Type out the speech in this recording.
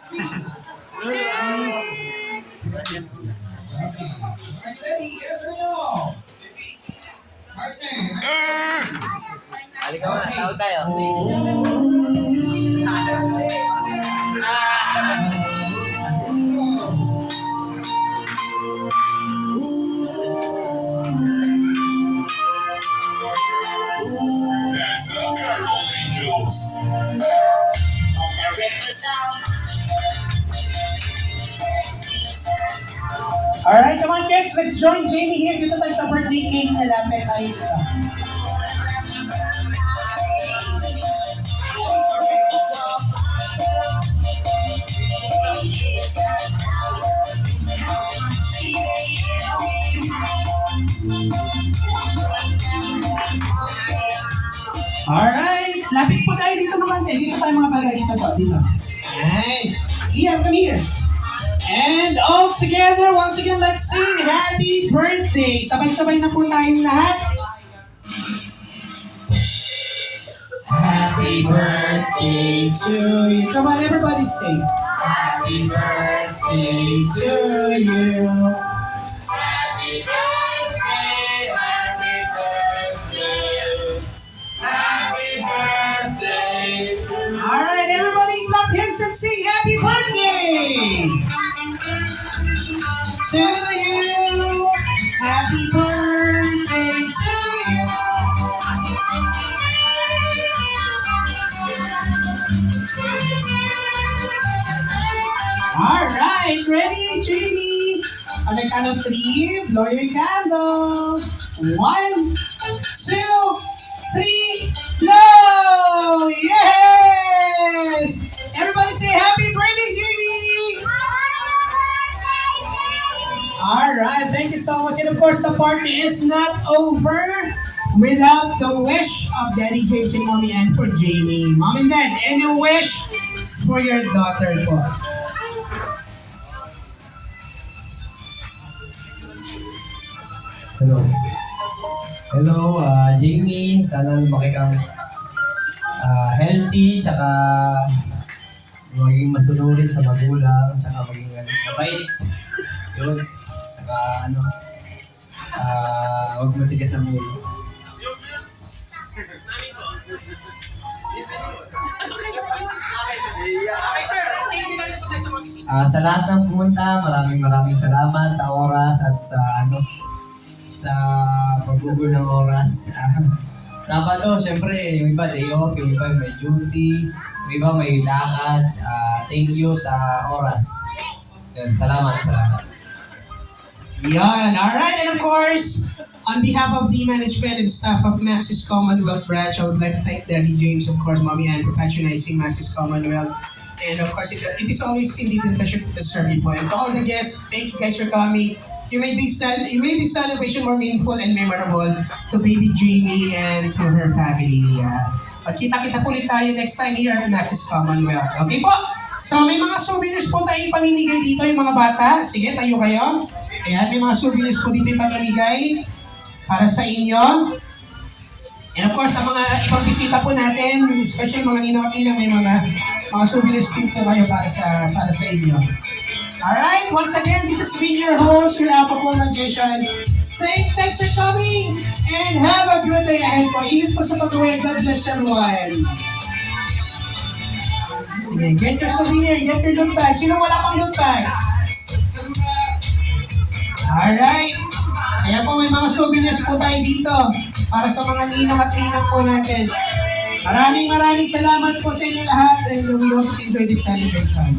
Ready, yes or no? Partner. Halika mo na, tawag tayo. That's the Carol Angels. Alright, come on kids, let's join Jamie here. Dito tayo sa birthday cake na lapit tayo dito. Alright, lapit po tayo dito naman. Dito tayo mga bagay dito po. Dito. Alright. Ian, come here. And all together, once again, let's sing Happy Birthday. Sabay-sabay na po tayong lahat. Happy birthday to you. Come on, everybody sing. Happy birthday to you. Happy birthday, happy birthday. Happy birthday to you. All right, everybody clap hands and sing Happy Birthday to you. Happy birthday to you. Alright, ready, Jamie? On the count of 3, blow your candle. 1, 2, 3, blow! Yes! Everybody say happy birthday, Jamie! Alright, thank you so much. And of course, the party is not over without the wish of Daddy James and Mommy Ann for Jamie. Mom and Dad, any wish for your daughter po? Hello. Hello, Jamie. Sana lumaki kang healthy, tsaka maging masunurin sa magulang, tsaka maging mabait. Yun. Tsaka huwag matigas ang ulo. Sa lahat ng pumunta, maraming salamat sa oras at sa paggugol ng oras. Sabado, syempre, yung iba day off, yung iba may duty, yung iba may lakad. Thank you sa oras. Yan, salamat. Yan, alright, and of course, on behalf of the management and staff of Maxis Commonwealth Branch, I would like to thank Daddy James, of course, Mommy Ann, for patronizing Maxis Commonwealth. And of course, it is always indeed a pleasure to serve you po. And to all the guests, thank you guys for coming. You made this celebration more meaningful and memorable to baby Jamie and to her family. Magkita-kita po ulit tayo next time here at Maxis Commonwealth. Okay po? So may mga souvenirs po tayong pamimigay dito yung mga bata. Sige, tayo kayo. Ayan, may mga souvenirs po dito yung pamimigay para sa inyo. And of course, sa mga ibang bisita po natin, especially mga ninong at ninang, may mga souvenirs din po kayo para sa inyo. Alright, once again, this is being your host, your Apple Magician. Saying thanks for coming and have a good day ahead po. Ingat po sa pag-uwi. God bless everyone. Sige, get your souvenir, get your loot bag. Sino wala pang loot bag? Alright. Kaya po may mga souvenirs po tayo dito para sa mga ninang at ninang po natin. Maraming salamat po sa inyo lahat and we hope you enjoy this celebration.